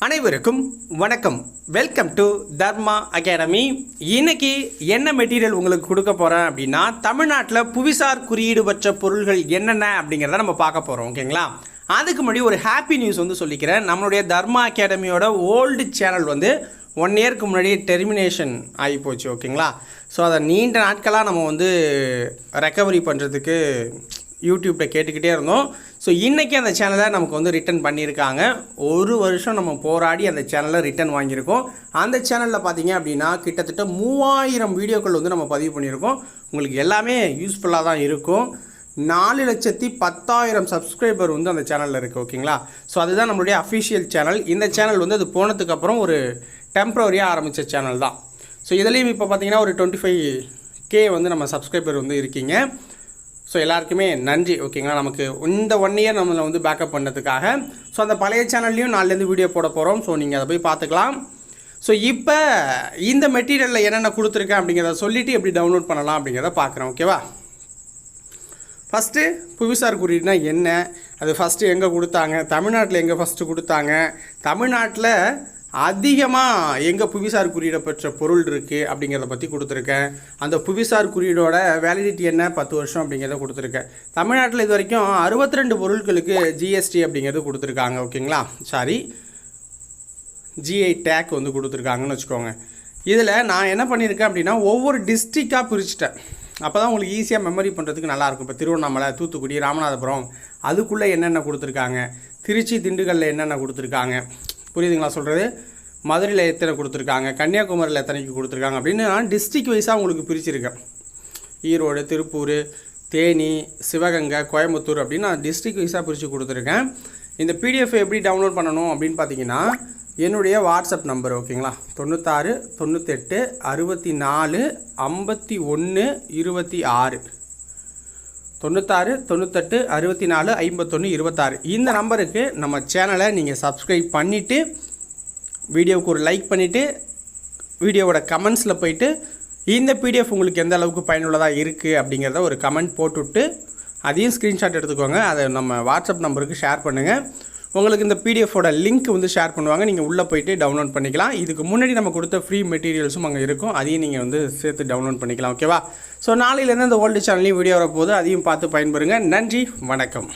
அனைவருக்கும் வணக்கம். Welcome to Dharma academy. இன்னைக்கு என்ன மெட்டீரியல் உங்களுக்கு கொடுக்க போகிறேன் அப்படின்னா, தமிழ்நாட்டில் புவிசார் குறியீடு பெற்ற பொருள்கள் என்னென்ன அப்படிங்கிறத நம்ம பார்க்க போகிறோம். ஓகேங்களா? அதுக்கு முன்னாடி ஒரு ஹாப்பி நியூஸ் சொல்லிக்கிறேன். நம்மளுடைய தர்மா அகாடமியோட ஓல்டு சேனல் 1 இயருக்கு முன்னாடி டெர்மினேஷன் ஆகி போச்சு. ஓகேங்களா? ஸோ அதை நீண்ட நாட்களாக நம்ம ரெக்கவரி பண்ணுறதுக்கு யூடியூப்பில் கேட்டுக்கிட்டே இருந்தோம். ஸோ இன்றைக்கி அந்த சேனலை நமக்கு ரிட்டன் பண்ணியிருக்காங்க. 1 வருஷம் நம்ம போராடி அந்த சேனலை ரிட்டன் வாங்கியிருக்கோம். அந்த சேனலில் பார்த்தீங்க அப்படின்னா கிட்டத்தட்ட 3000 வீடியோக்கள் நம்ம பதிவு பண்ணியிருக்கோம். உங்களுக்கு எல்லாமே யூஸ்ஃபுல்லாக தான் இருக்கும். 4,10,000 சப்ஸ்கிரைபர் அந்த சேனலில் இருக்குது. ஓகேங்களா? ஸோ அதுதான் நம்மளுடைய அஃபிஷியல் சேனல். இந்த சேனல் அது போனதுக்கப்புறம் ஒரு டெம்ப்ரவரியாக ஆரம்பித்த சேனல் தான். ஸோ இதுலேயும் இப்போ பார்த்தீங்கன்னா ஒரு 25K நம்ம சப்ஸ்கிரைபர் இருக்கீங்க. ஸோ எல்லாருக்குமே நன்றி. ஓகேங்களா? நமக்கு இந்த 1 இயர் நம்மளை பேக்கப் பண்ணதுக்காக. ஸோ அந்த பழைய சேனல்லையும் நாளிலேருந்து வீடியோ போட போகிறோம். ஸோ நீங்கள் அதை போய் பார்த்துக்கலாம். ஸோ இப்போ இந்த மெட்டீரியலில் என்னென்ன கொடுத்துருக்கேன் அப்படிங்கிறத சொல்லிவிட்டு எப்படி டவுன்லோட் பண்ணலாம் அப்படிங்கிறத பார்க்குறேன். ஓகேவா? ஃபஸ்ட்டு புவிசார் குறியீடுனா என்ன, அது ஃபஸ்ட்டு எங்கே கொடுத்தாங்க, தமிழ்நாட்டில் எங்கே ஃபஸ்ட்டு கொடுத்தாங்க, தமிழ்நாட்டில் அதிகமாக எங்கே புவிசார் குறியீடை பெற்ற பொருள் இருக்குது அப்படிங்கிறத பற்றி கொடுத்துருக்கேன். அந்த புவிசார் குறியீடோட வேலிடிட்டி என்ன, 10 வருஷம் அப்படிங்கிறத கொடுத்துருக்கேன். தமிழ்நாட்டில் இது வரைக்கும் 62 பொருட்களுக்கு ஜிஎஸ்டி அப்படிங்கிறது கொடுத்துருக்காங்க. ஓகேங்களா? சாரி, ஜிஐ டேக் கொடுத்துருக்காங்கன்னு வச்சுக்கோங்க. இதில் நான் என்ன பண்ணியிருக்கேன் அப்படின்னா, ஒவ்வொரு டிஸ்ட்ரிக்டாக பிரிச்சுட்டேன். அப்போ தான் உங்களுக்கு ஈஸியாக மெமரி பண்ணுறதுக்கு நல்லாயிருக்கும். இப்போ திருவண்ணாமலை, தூத்துக்குடி, ராமநாதபுரம் அதுக்குள்ளே என்னென்ன கொடுத்துருக்காங்க, திருச்சி, திண்டுக்கல்லில் என்னென்ன கொடுத்துருக்காங்க, புரியுதுங்களா சொல்கிறது, மதுரையில் எத்தனை கொடுத்துருக்காங்க, கன்னியாகுமரியில் எத்தனைக்கு கொடுத்துருக்காங்க அப்படின்னு நான் டிஸ்ட்ரிக்ட் வைஸாக உங்களுக்கு பிரிச்சுருக்கேன். ஈரோடு, திருப்பூர், தேனி, சிவகங்கை, கோயம்புத்தூர் அப்படின்னு நான் டிஸ்ட்ரிக்ட் வைஸாக பிரித்து கொடுத்துருக்கேன். இந்த பிடிஎஃப் எப்படி டவுன்லோட் பண்ணணும் அப்படின்னு பார்த்தீங்கன்னா, என்னுடைய வாட்ஸ்அப் நம்பர். ஓகேங்களா? 96 98 64 51 26 96 98 64 51 26 இந்த நம்பருக்கு நம்ம சேனலை நீங்கள் சப்ஸ்கிரைப் பண்ணிவிட்டு வீடியோவுக்கு ஒரு லைக் பண்ணிவிட்டு வீடியோவோட கமெண்ட்ஸில் போயிட்டு இந்த பிடிஎஃப் உங்களுக்கு எந்த அளவுக்கு பயனுள்ளதாக இருக்குது அப்படிங்கிறத ஒரு கமெண்ட் போட்டுவிட்டு அதையும் ஸ்க்ரீன்ஷாட் எடுத்துக்கோங்க. அதை நம்ம வாட்ஸ்அப் நம்பருக்கு ஷேர் பண்ணுங்கள். உங்களுக்கு இந்த பிடிஎஃபோட லிங்க் ஷேர் பண்ணுவாங்க. நீங்கள் உள்ளே போய்ட்டு டவுன்லோட் பண்ணிக்கலாம். இதுக்கு முன்னாடி நம்ம கொடுத்த ஃப்ரீ மெட்டீரியல்ஸும் அங்கே இருக்கும். அதையும் நீங்கள் சேர்த்து டவுன்லோட் பண்ணிக்கலாம். ஓகேவா? ஸோ நாளையிலேருந்து அந்த ஓல்டு சேனல்லையும் வீடியோ வரப்போகுது. அதையும் பார்த்து பயன்பெறுங்க. நன்றி, வணக்கம்.